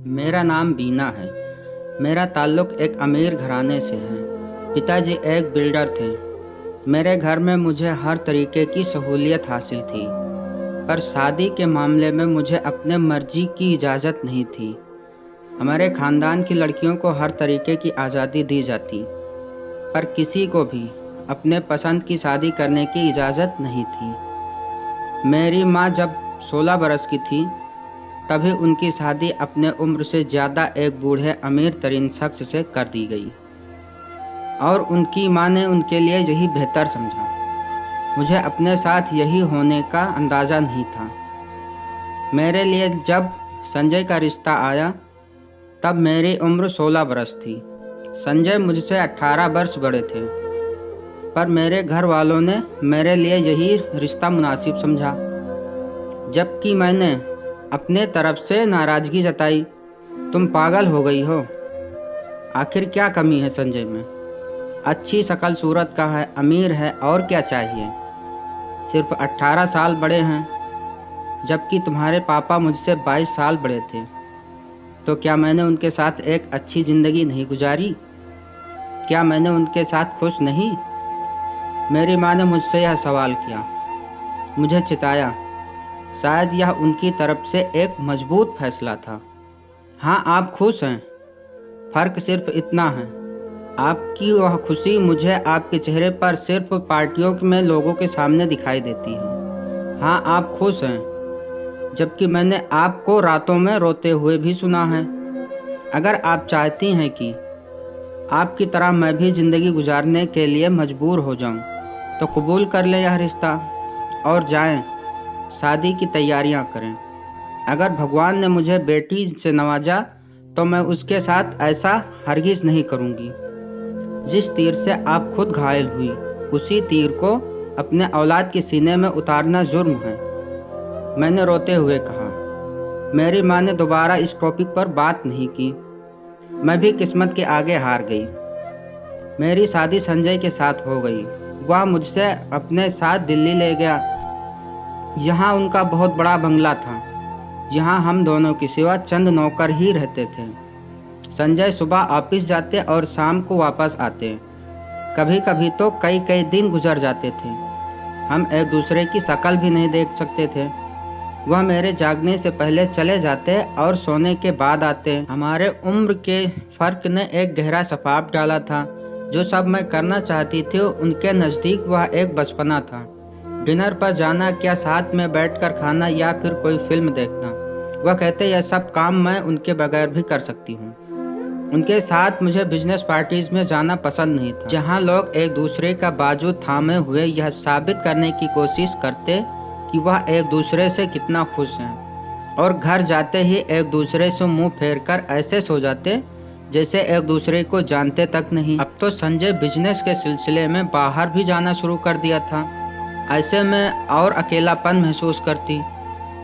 मेरा नाम बीना है। मेरा ताल्लुक़ एक अमीर घराने से है। पिताजी एक बिल्डर थे। मेरे घर में मुझे हर तरीके की सहूलियत हासिल थी, पर शादी के मामले में मुझे अपने मर्जी की इजाज़त नहीं थी। हमारे ख़ानदान की लड़कियों को हर तरीके की आज़ादी दी जाती, पर किसी को भी अपने पसंद की शादी करने की इजाज़त नहीं थी। मेरी माँ जब 16 बरस की थी, तभी उनकी शादी अपने उम्र से ज़्यादा एक बूढ़े अमीर तरीन शख्स से कर दी गई, और उनकी माँ ने उनके लिए यही बेहतर समझा। मुझे अपने साथ यही होने का अंदाज़ा नहीं था। मेरे लिए जब संजय का रिश्ता आया, तब मेरी उम्र 16 बरस थी। संजय मुझसे 18 वर्ष बड़े थे, पर मेरे घर वालों ने मेरे लिए यही रिश्ता मुनासिब समझा, जबकि मैंने अपने तरफ से नाराज़गी जताई। तुम पागल हो गई हो? आखिर क्या कमी है संजय में? अच्छी शक्ल सूरत का है, अमीर है, और क्या चाहिए? सिर्फ 18 साल बड़े हैं, जबकि तुम्हारे पापा मुझसे 22 साल बड़े थे। तो क्या मैंने उनके साथ एक अच्छी ज़िंदगी नहीं गुजारी? क्या मैंने उनके साथ खुश नहीं? मेरी माँ ने मुझसे यह सवाल किया, मुझे चिताया। शायद यह उनकी तरफ से एक मजबूत फैसला था। हाँ, आप खुश हैं, फ़र्क सिर्फ इतना है, आपकी वह खुशी मुझे आपके चेहरे पर सिर्फ पार्टियों में लोगों के सामने दिखाई देती है। हाँ, आप खुश हैं, जबकि मैंने आपको रातों में रोते हुए भी सुना है। अगर आप चाहती हैं कि आपकी तरह मैं भी ज़िंदगी गुजारने के लिए मजबूर हो जाऊं, तो कबूल कर लें यह रिश्ता और जाएं, शादी की तैयारियां करें। अगर भगवान ने मुझे बेटी से नवाजा, तो मैं उसके साथ ऐसा हरगिज़ नहीं करूंगी। जिस तीर से आप खुद घायल हुई, उसी तीर को अपने औलाद के सीने में उतारना जुर्म है, मैंने रोते हुए कहा। मेरी माँ ने दोबारा इस टॉपिक पर बात नहीं की। मैं भी किस्मत के आगे हार गई। मेरी शादी संजय के साथ हो गई। वह मुझसे अपने साथ दिल्ली ले गया। यहाँ उनका बहुत बड़ा बंगला था, जहाँ हम दोनों के सिवा चंद नौकर ही रहते थे। संजय सुबह ऑफिस जाते और शाम को वापस आते। कभी कभी तो कई कई दिन गुजर जाते थे। हम एक दूसरे की शक्ल भी नहीं देख सकते थे। वह मेरे जागने से पहले चले जाते और सोने के बाद आते। हमारे उम्र के फ़र्क ने एक गहरा सफाब डाला था। जो सब मैं करना चाहती थी, उनके नज़दीक वह एक बचपना था। डिनर पर जाना, क्या साथ में बैठकर खाना, या फिर कोई फिल्म देखना। वह कहते यह सब काम मैं उनके बगैर भी कर सकती हूँ। उनके साथ मुझे बिजनेस पार्टीज में जाना पसंद नहीं था, जहाँ लोग एक दूसरे का बाजू थामे हुए यह साबित करने की कोशिश करते कि वह एक दूसरे से कितना खुश हैं, और घर जाते ही एक दूसरे से मुंह फेरकर ऐसे सो जाते जैसे एक दूसरे को जानते तक नहीं। अब तो संजय बिजनेस के सिलसिले में बाहर भी जाना शुरू कर दिया था। ऐसे में और अकेलापन महसूस करती।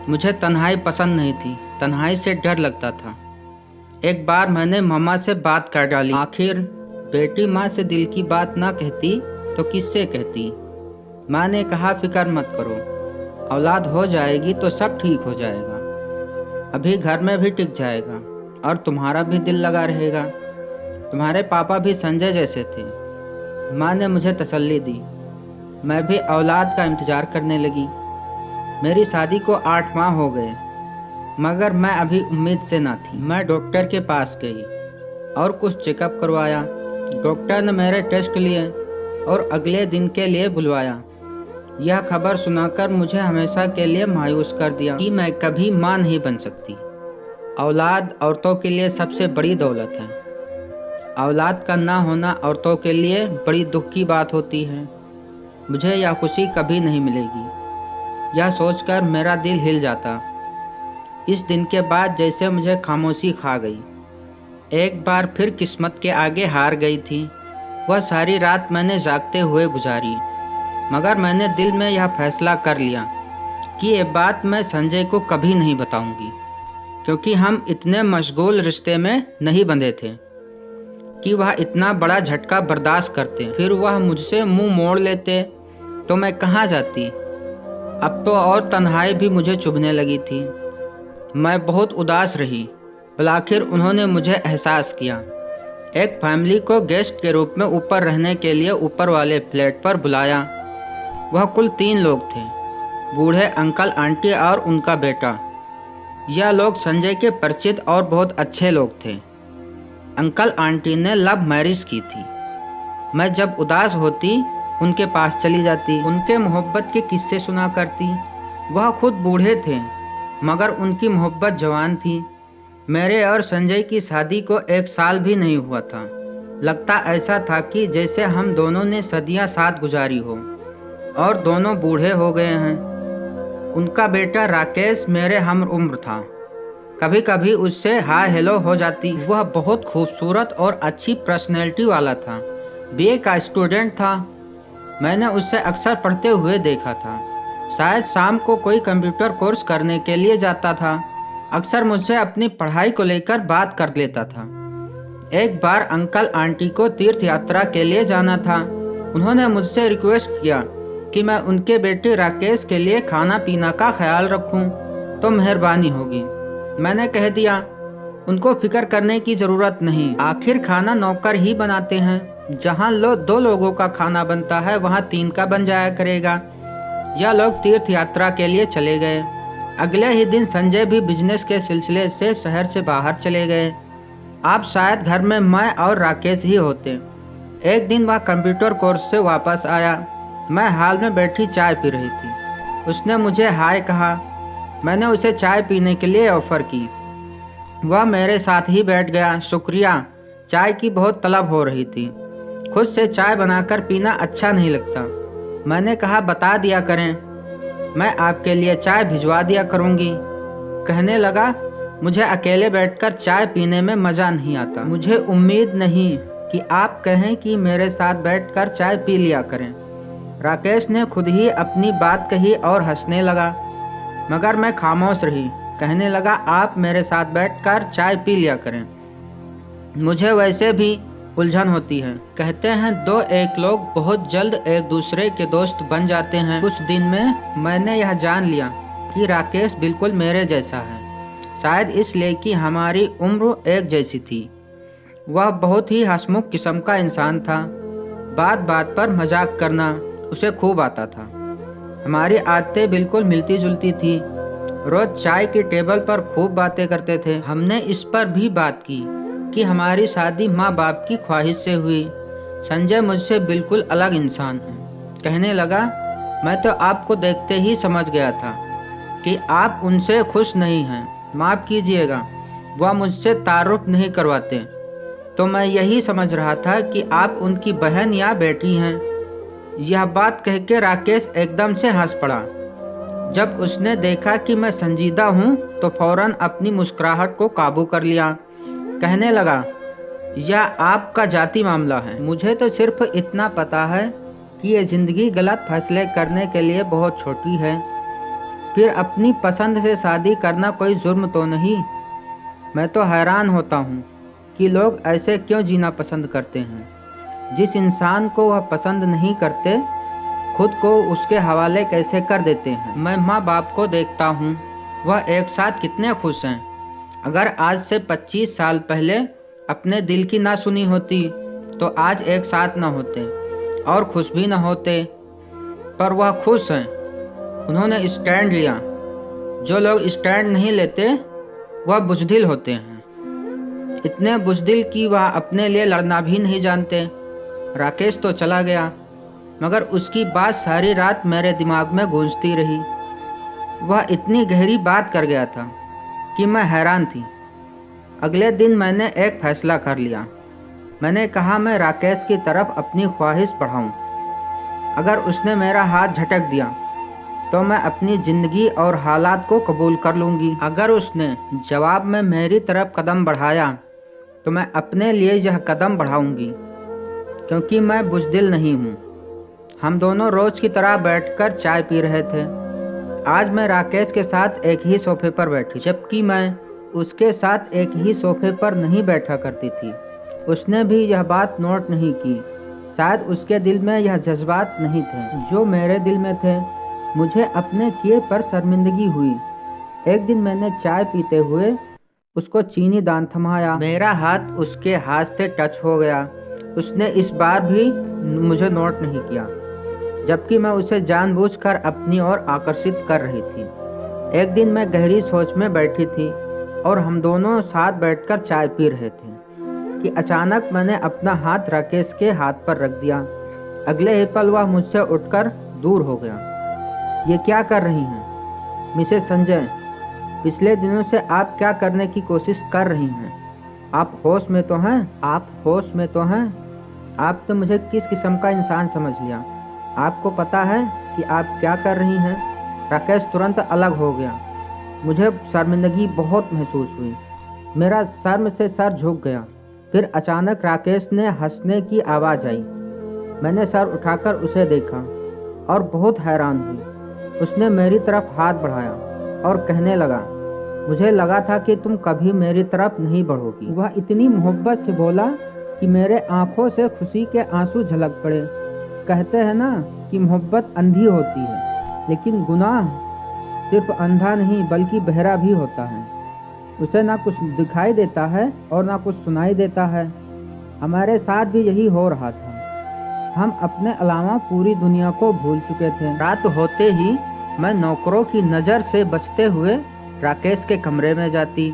मुझे तन्हाई पसंद नहीं थी, तन्हाई से डर लगता था। एक बार मैंने मामा से बात कर डाली। आखिर बेटी माँ से दिल की बात ना कहती तो किससे कहती। माँ ने कहा, फिक्र मत करो, औलाद हो जाएगी तो सब ठीक हो जाएगा। अभी घर में भी टिक जाएगा और तुम्हारा भी दिल लगा रहेगा। तुम्हारे पापा भी संजय जैसे थे। माँ ने मुझे तसल्ली दी। मैं भी औलाद का इंतज़ार करने लगी। मेरी शादी को 8 माह हो गए, मगर मैं अभी उम्मीद से ना थी। मैं डॉक्टर के पास गई और कुछ चेकअप करवाया। डॉक्टर ने मेरे टेस्ट लिए और अगले दिन के लिए बुलवाया। यह खबर सुनाकर मुझे हमेशा के लिए मायूस कर दिया कि मैं कभी माँ नहीं बन सकती। औलाद औरतों के लिए सबसे बड़ी दौलत है। औलाद का ना होना औरतों के लिए बड़ी दुख की बात होती है। मुझे यह खुशी कभी नहीं मिलेगी। यह सोचकर मेरा दिल हिल जाता। इस दिन के बाद जैसे मुझे खामोशी खा गई। एक बार फिर किस्मत के आगे हार गई थी। वह सारी रात मैंने जागते हुए गुजारी, मगर मैंने दिल में यह फैसला कर लिया कि ये बात मैं संजय को कभी नहीं बताऊंगी, क्योंकि हम इतने मशगूल रिश्ते में नहीं बंधे थे कि वह इतना बड़ा झटका बर्दाश्त करते। फिर वह मुझसे मुंह मोड़ लेते तो मैं कहाँ जाती। अब तो और तन्हाई भी मुझे चुभने लगी थी। मैं बहुत उदास रही। और आखिर उन्होंने मुझे एहसास किया। एक फैमिली को गेस्ट के रूप में ऊपर रहने के लिए ऊपर वाले फ्लैट पर बुलाया। वह कुल 3 लोग थे, बूढ़े अंकल, आंटी और उनका बेटा। यह लोग संजय के परिचित और बहुत अच्छे लोग थे। अंकल आंटी ने लव मैरिज की थी। मैं जब उदास होती उनके पास चली जाती, उनके मोहब्बत के किस्से सुना करती। वह खुद बूढ़े थे मगर उनकी मोहब्बत जवान थी। मेरे और संजय की शादी को 1 साल भी नहीं हुआ था। लगता ऐसा था कि जैसे हम दोनों ने सदियां साथ गुजारी हो और दोनों बूढ़े हो गए हैं। उनका बेटा राकेश मेरे हम उम्र था। कभी कभी उससे हाय हेलो हो जाती। वह बहुत खूबसूरत और अच्छी पर्सनैलिटी वाला था। बीए का स्टूडेंट था। मैंने उसे अक्सर पढ़ते हुए देखा था। शायद शाम को कोई कंप्यूटर कोर्स करने के लिए जाता था। अक्सर मुझसे अपनी पढ़ाई को लेकर बात कर लेता था। एक बार अंकल आंटी को तीर्थ यात्रा के लिए जाना था। उन्होंने मुझसे रिक्वेस्ट किया कि मैं उनके बेटे राकेश के लिए खाना पीना का ख्याल रखूं, तो मेहरबानी होगी। मैंने कह दिया, उनको फिक्र करने की ज़रूरत नहीं, आखिर खाना नौकर ही बनाते हैं। जहां 2 लोगों का खाना बनता है वहां 3 का बन जाया करेगा। यह लोग तीर्थ यात्रा के लिए चले गए। अगले ही दिन संजय भी बिजनेस के सिलसिले से शहर से बाहर चले गए। आप शायद घर में मैं और राकेश ही होते। एक दिन वह कंप्यूटर कोर्स से वापस आया। मैं हाल में बैठी चाय पी रही थी। उसने मुझे हाय कहा। मैंने उसे चाय पीने के लिए ऑफ़र की। वह मेरे साथ ही बैठ गया। शुक्रिया। चाय की बहुत तलब हो रही थी। खुद से चाय बनाकर पीना अच्छा नहीं लगता। मैंने कहा, बता दिया करें, मैं आपके लिए चाय भिजवा दिया करूँगी। कहने लगा, मुझे अकेले बैठकर चाय पीने में मज़ा नहीं आता। मुझे उम्मीद नहीं कि आप कहें कि मेरे साथ बैठकर चाय पी लिया करें। राकेश ने खुद ही अपनी बात कही और हंसने लगा, मगर मैं खामोश रही। कहने लगा, आप मेरे साथ बैठकर चाय पी लिया करें, मुझे वैसे भी उलझन होती है। कहते हैं 2 लोग बहुत जल्द एक दूसरे के दोस्त बन जाते हैं। कुछ दिन में मैंने यह जान लिया कि राकेश बिल्कुल मेरे जैसा है। शायद इसलिए कि हमारी उम्र एक जैसी थी। वह बहुत ही हंसमुख किस्म का इंसान था। बात बात पर मजाक करना उसे खूब आता था। हमारी आदतें बिल्कुल मिलती जुलती थी। रोज चाय की टेबल पर खूब बातें करते थे। हमने इस पर भी बात की कि हमारी शादी माँ बाप की ख्वाहिश से हुई। संजय मुझसे बिल्कुल अलग इंसान है। कहने लगा, मैं तो आपको देखते ही समझ गया था कि आप उनसे खुश नहीं हैं। माफ़ कीजिएगा, वह मुझसे तारुफ नहीं करवाते, तो मैं यही समझ रहा था कि आप उनकी बहन या बेटी हैं। यह बात कह के राकेश एकदम से हंस पड़ा। जब उसने देखा कि मैं संजीदा हूँ तो फौरन अपनी मुस्कुराहट को काबू कर लिया। कहने लगा, यह आपका जाती मामला है। मुझे तो सिर्फ इतना पता है कि ये ज़िंदगी गलत फैसले करने के लिए बहुत छोटी है। फिर अपनी पसंद से शादी करना कोई जुर्म तो नहीं। मैं तो हैरान होता हूँ कि लोग ऐसे क्यों जीना पसंद करते हैं। जिस इंसान को वह पसंद नहीं करते, खुद को उसके हवाले कैसे कर देते हैं। मैं माँ बाप को देखता हूँ, वह एक साथ कितने खुश हैं। अगर आज से 25 साल पहले अपने दिल की ना सुनी होती तो आज एक साथ ना होते और खुश भी ना होते। पर वह खुश हैं, उन्होंने स्टैंड लिया। जो लोग स्टैंड नहीं लेते वह बुज़दिल होते हैं। इतने बुज़दिल कि वह अपने लिए लड़ना भी नहीं जानते। राकेश तो चला गया, मगर उसकी बात सारी रात मेरे दिमाग में गूंजती रही। वह इतनी गहरी बात कर गया था कि मैं हैरान थी। अगले दिन मैंने एक फ़ैसला कर लिया। मैंने कहा, मैं राकेश की तरफ अपनी ख्वाहिश बढ़ाऊं। अगर उसने मेरा हाथ झटक दिया तो मैं अपनी ज़िंदगी और हालात को कबूल कर लूँगी। अगर उसने जवाब में मेरी तरफ कदम बढ़ाया तो मैं अपने लिए यह कदम बढ़ाऊँगी, क्योंकि मैं बुज़दिल नहीं हूँ। हम दोनों रोज़ की तरह बैठकर चाय पी रहे थे। आज मैं राकेश के साथ एक ही सोफे पर बैठी, जबकि मैं उसके साथ एक ही सोफे पर नहीं बैठा करती थी। उसने भी यह बात नोट नहीं की। शायद उसके दिल में यह जज्बात नहीं थे जो मेरे दिल में थे। मुझे अपने किए पर शर्मिंदगी हुई। एक दिन मैंने चाय पीते हुए उसको चीनी दान थमाया। मेरा हाथ उसके हाथ से टच हो गया। उसने इस बार भी मुझे नोट नहीं किया, जबकि मैं उसे जानबूझकर अपनी ओर आकर्षित कर रही थी। एक दिन मैं गहरी सोच में बैठी थी और हम दोनों साथ बैठकर चाय पी रहे थे कि अचानक मैंने अपना हाथ राकेश के हाथ पर रख दिया। अगले ही पल वह मुझसे उठकर दूर हो गया। ये क्या कर रही हैं मिसेस संजय? पिछले दिनों से आप क्या करने की कोशिश कर रही हैं? आप होश में तो हैं? आप होश में तो हैं? आप तो मुझे किस किस्म का इंसान समझ लिया। आपको पता है कि आप क्या कर रही हैं? राकेश तुरंत अलग हो गया। मुझे शर्मिंदगी बहुत महसूस हुई। मेरा शर्म से सर झुक गया। फिर अचानक राकेश ने हंसने की आवाज़ आई। मैंने सर उठाकर उसे देखा और बहुत हैरान हुई। उसने मेरी तरफ हाथ बढ़ाया और कहने लगा, मुझे लगा था कि तुम कभी मेरी तरफ नहीं बढ़ोगी। वह इतनी मोहब्बत से बोला कि मेरे आंखों से खुशी के आंसू झलक पड़े। कहते हैं ना कि मोहब्बत अंधी होती है, लेकिन गुनाह सिर्फ अंधा नहीं बल्कि बहरा भी होता है। उसे ना कुछ दिखाई देता है और ना कुछ सुनाई देता है। हमारे साथ भी यही हो रहा था। हम अपने अलावा पूरी दुनिया को भूल चुके थे। रात होते ही मैं नौकरों की नज़र से बचते हुए राकेश के कमरे में जाती।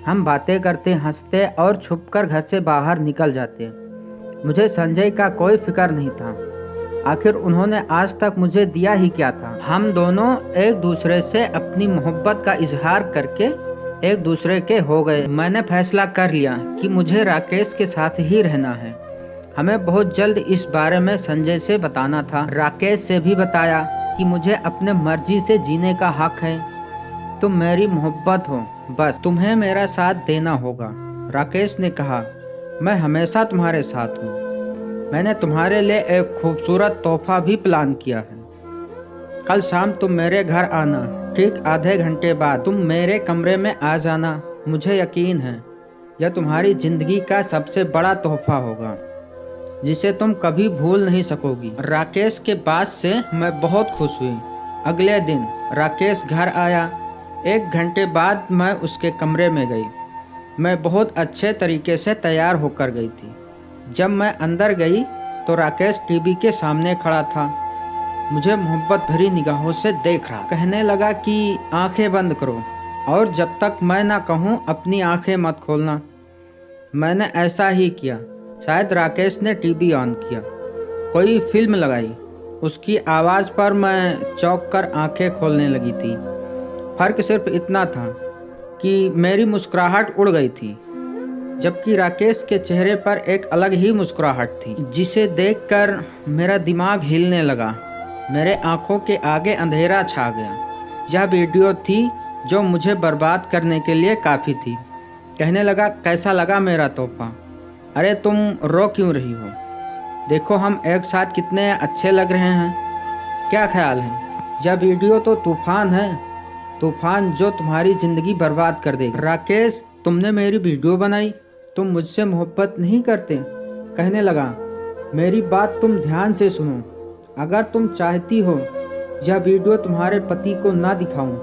हम बातें करते, हंसते और छुपकर घर से बाहर निकल जाते। मुझे संजय का कोई फिक्र नहीं था। आखिर उन्होंने आज तक मुझे दिया ही क्या था। हम दोनों एक दूसरे से अपनी मोहब्बत का इजहार करके एक दूसरे के हो गए। मैंने फैसला कर लिया कि मुझे राकेश के साथ ही रहना है। हमें बहुत जल्द इस बारे में संजय से बताना था। राकेश से भी बताया कि मुझे अपने मर्जी से जीने का हक है। तुम मेरी मोहब्बत हो, बस तुम्हें मेरा साथ देना होगा। राकेश ने कहा, मैं हमेशा तुम्हारे साथ हूँ। मैंने तुम्हारे लिए एक खूबसूरत तोहफा भी प्लान किया है। कल शाम तुम मेरे घर आना। ठीक आधे घंटे बाद तुम मेरे कमरे में आ जाना। मुझे यकीन है यह तुम्हारी जिंदगी का सबसे बड़ा तोहफा होगा, जिसे तुम कभी भूल नहीं सकोगी। राकेश के बात से मैं बहुत खुश हुई। अगले दिन राकेश घर आया। 1 घंटे बाद मैं उसके कमरे में गई। मैं बहुत अच्छे तरीके से तैयार होकर गई थी। जब मैं अंदर गई तो राकेश टीवी के सामने खड़ा था। मुझे मोहब्बत भरी निगाहों से देख रहा। कहने लगा कि आंखें बंद करो और जब तक मैं ना कहूँ अपनी आंखें मत खोलना। मैंने ऐसा ही किया। शायद राकेश ने टीवी ऑन किया, कोई फिल्म लगाई। उसकी आवाज़ पर मैं चौंक कर आंखें खोलने लगी थी। फ़र्क सिर्फ इतना था कि मेरी मुस्कुराहट उड़ गई थी, जबकि राकेश के चेहरे पर एक अलग ही मुस्कुराहट थी, जिसे देखकर मेरा दिमाग हिलने लगा। मेरे आंखों के आगे अंधेरा छा गया। यह वीडियो थी जो मुझे बर्बाद करने के लिए काफ़ी थी। कहने लगा, कैसा लगा मेरा तोहफा? अरे तुम रो क्यों रही हो? देखो हम एक साथ कितने अच्छे लग रहे हैं। क्या ख्याल है? यह वीडियो तो तूफान है, तूफान जो तुम्हारी ज़िंदगी बर्बाद कर देगा। राकेश, तुमने मेरी वीडियो बनाई, तुम मुझसे मोहब्बत नहीं करते? कहने लगा, मेरी बात तुम ध्यान से सुनो। अगर तुम चाहती हो यह वीडियो तुम्हारे पति को ना दिखाऊं,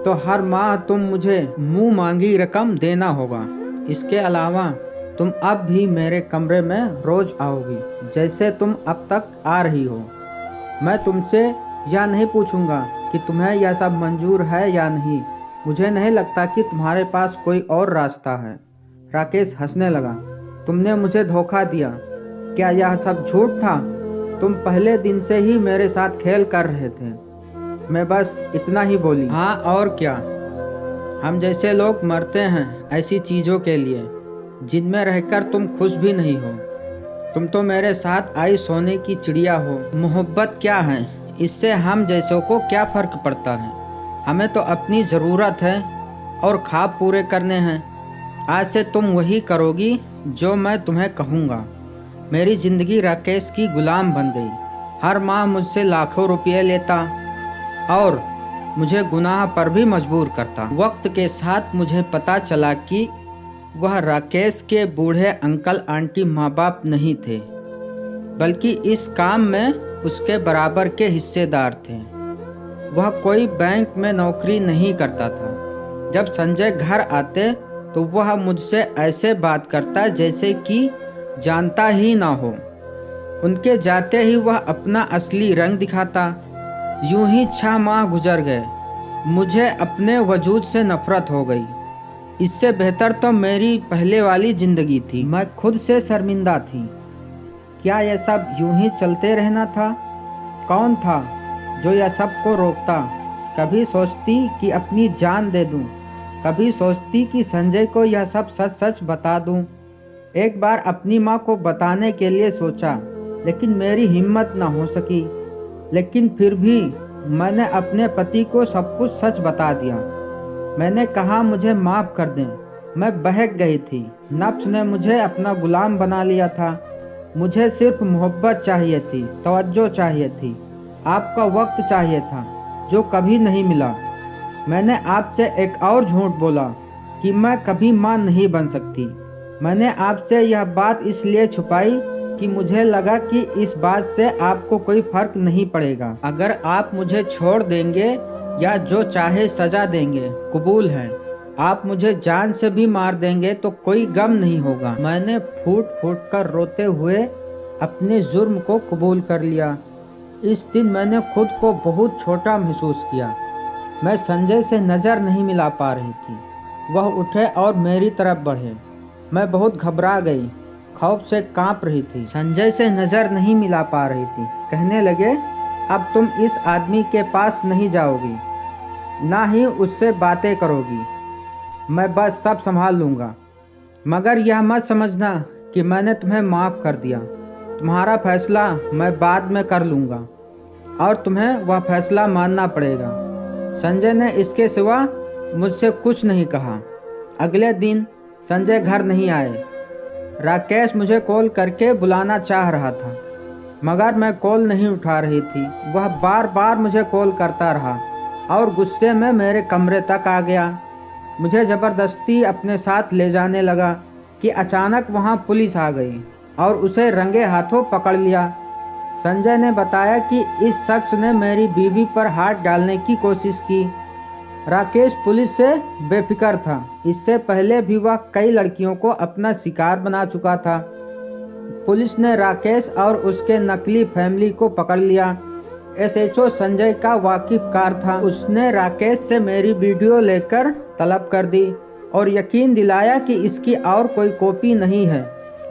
तो हर माह तुम मुझे मुंह मांगी रकम देना होगा। इसके अलावा तुम अब भी मेरे कमरे में रोज आओगी, जैसे तुम अब तक आ रही हो। मैं तुमसे यह नहीं पूछूंगा कि तुम्हें यह सब मंजूर है या नहीं। मुझे नहीं लगता कि तुम्हारे पास कोई और रास्ता है। राकेश हंसने लगा, तुमने मुझे धोखा दिया। क्या यह सब झूठ था? तुम पहले दिन से ही मेरे साथ खेल कर रहे थे। मैं बस इतना ही बोली। हाँ और क्या, हम जैसे लोग मरते हैं ऐसी चीज़ों के लिए जिनमें रहकर तुम खुश भी नहीं हो। तुम तो मेरे साथ आई सोने की चिड़िया हो। मोहब्बत क्या है, इससे हम जैसों को क्या फ़र्क पड़ता है? हमें तो अपनी ज़रूरत है और ख्वाब पूरे करने हैं। आज से तुम वही करोगी जो मैं तुम्हें कहूँगा। मेरी ज़िंदगी राकेश की गुलाम बन गई। हर माह मुझसे लाखों रुपये लेता और मुझे गुनाह पर भी मजबूर करता। वक्त के साथ मुझे पता चला कि वह राकेश के बूढ़े अंकल आंटी माँ बाप नहीं थे, बल्कि इस काम में उसके बराबर के हिस्सेदार थे। वह कोई बैंक में नौकरी नहीं करता था। जब संजय घर आते तो वह मुझसे ऐसे बात करता जैसे कि जानता ही ना हो। उनके जाते ही वह अपना असली रंग दिखाता। यूं ही 6 माह गुजर गए। मुझे अपने वजूद से नफरत हो गई। इससे बेहतर तो मेरी पहले वाली ज़िंदगी थी। मैं खुद से शर्मिंदा थी। क्या यह सब यूं ही चलते रहना था? कौन था जो यह सब को रोकता? कभी सोचती कि अपनी जान दे दूं, कभी सोचती कि संजय को यह सब सच सच बता दूं। एक बार अपनी माँ को बताने के लिए सोचा, लेकिन मेरी हिम्मत न हो सकी। लेकिन फिर भी मैंने अपने पति को सब कुछ सच बता दिया। मैंने कहा मुझे माफ़ कर दें। मैं बहक गई थी। नफ्स ने मुझे अपना गुलाम बना लिया था। मुझे सिर्फ मोहब्बत चाहिए थी, तवज्जो चाहिए थी, आपका वक्त चाहिए था, जो कभी नहीं मिला। मैंने आपसे एक और झूठ बोला कि मैं कभी माँ नहीं बन सकती। मैंने आपसे यह बात इसलिए छुपाई कि मुझे लगा कि इस बात से आपको कोई फर्क नहीं पड़ेगा। अगर आप मुझे छोड़ देंगे या जो चाहे सजा देंगे, कबूल है। आप मुझे जान से भी मार देंगे तो कोई गम नहीं होगा। मैंने फूट फूट कर रोते हुए अपने जुर्म को कबूल कर लिया। इस दिन मैंने खुद को बहुत छोटा महसूस किया। मैं संजय से नज़र नहीं मिला पा रही थी। वह उठे और मेरी तरफ बढ़े। मैं बहुत घबरा गई, खौफ से कांप रही थी। संजय से नज़र नहीं मिला पा रही थी। कहने लगे, अब तुम इस आदमी के पास नहीं जाओगी, ना ही उससे बातें करोगी। मैं बस सब संभाल लूँगा। मगर यह मत समझना कि मैंने तुम्हें माफ़ कर दिया। तुम्हारा फैसला मैं बाद में कर लूँगा और तुम्हें वह फैसला मानना पड़ेगा। संजय ने इसके सिवा मुझसे कुछ नहीं कहा। अगले दिन संजय घर नहीं आए। राकेश मुझे कॉल करके बुलाना चाह रहा था, मगर मैं कॉल नहीं उठा रही थी। वह बार बार मुझे कॉल करता रहा और गुस्से में मेरे कमरे तक आ गया। मुझे ज़बरदस्ती अपने साथ ले जाने लगा कि अचानक वहाँ पुलिस आ गई और उसे रंगे हाथों पकड़ लिया। संजय ने बताया कि इस शख्स ने मेरी बीवी पर हाथ डालने की कोशिश की। राकेश पुलिस से बेफिक्र था। इससे पहले भी वह कई लड़कियों को अपना शिकार बना चुका था। पुलिस ने राकेश और उसके नकली फैमिली को पकड़ लिया। एसएचओ संजय का वाकिफकार था। उसने राकेश से मेरी वीडियो लेकर तलब कर दी और यकीन दिलाया कि इसकी और कोई कॉपी नहीं है।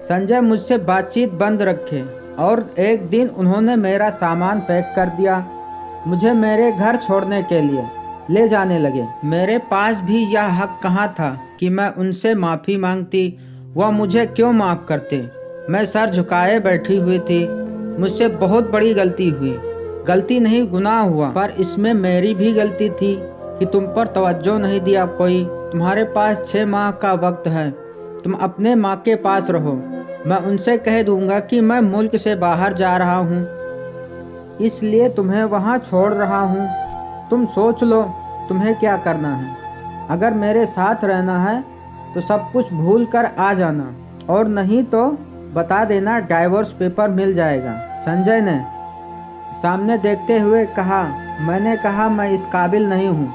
संजय मुझसे बातचीत बंद रखे और एक दिन उन्होंने मेरा सामान पैक कर दिया। मुझे मेरे घर छोड़ने के लिए ले जाने लगे। मेरे पास भी यह हक कहाँ था कि मैं उनसे माफ़ी मांगती। वह मुझे क्यों माफ़ करते? मैं सर झुकाए बैठी हुई थी। मुझसे बहुत बड़ी गलती हुई। गलती नहीं, गुनाह हुआ, पर इसमें मेरी भी गलती थी कि तुम पर तवज्जो नहीं दिया कोई। तुम्हारे पास 6 माह का वक्त है। तुम अपने माँ के पास रहो। मैं उनसे कह दूंगा कि मैं मुल्क से बाहर जा रहा हूँ, इसलिए तुम्हें वहाँ छोड़ रहा हूँ। तुम सोच लो तुम्हें क्या करना है। अगर मेरे साथ रहना है तो सब कुछ भूल कर आ जाना, और नहीं तो बता देना डाइवोर्स पेपर मिल जाएगा। संजय ने सामने देखते हुए कहा। मैंने कहा मैं इस काबिल नहीं हूँ।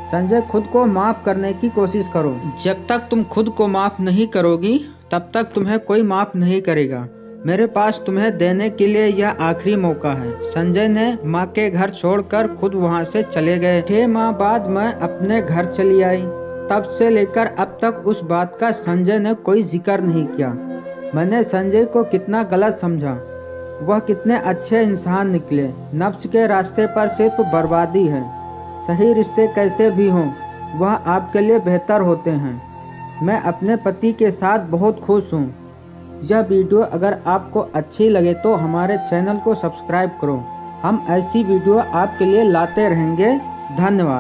संजय, खुद को माफ़ करने की कोशिश करो। जब तक तुम खुद को माफ़ नहीं करोगी तब तक तुम्हें कोई माफ़ नहीं करेगा। मेरे पास तुम्हें देने के लिए यह आखिरी मौका है। संजय ने माँ के घर छोड़कर खुद वहाँ से चले गए। 6 माह बाद मैं अपने घर चली आई। तब से लेकर अब तक उस बात का संजय ने कोई जिक्र नहीं किया। मैंने संजय को कितना गलत समझा। वह कितने अच्छे इंसान निकले। नफ्स के रास्ते पर सिर्फ बर्बादी है। सही रिश्ते कैसे भी हों, वह आपके लिए बेहतर होते हैं। मैं अपने पति के साथ बहुत खुश हूँ। यह वीडियो अगर आपको अच्छी लगे तो हमारे चैनल को सब्सक्राइब करो। हम ऐसी वीडियो आपके लिए लाते रहेंगे। धन्यवाद।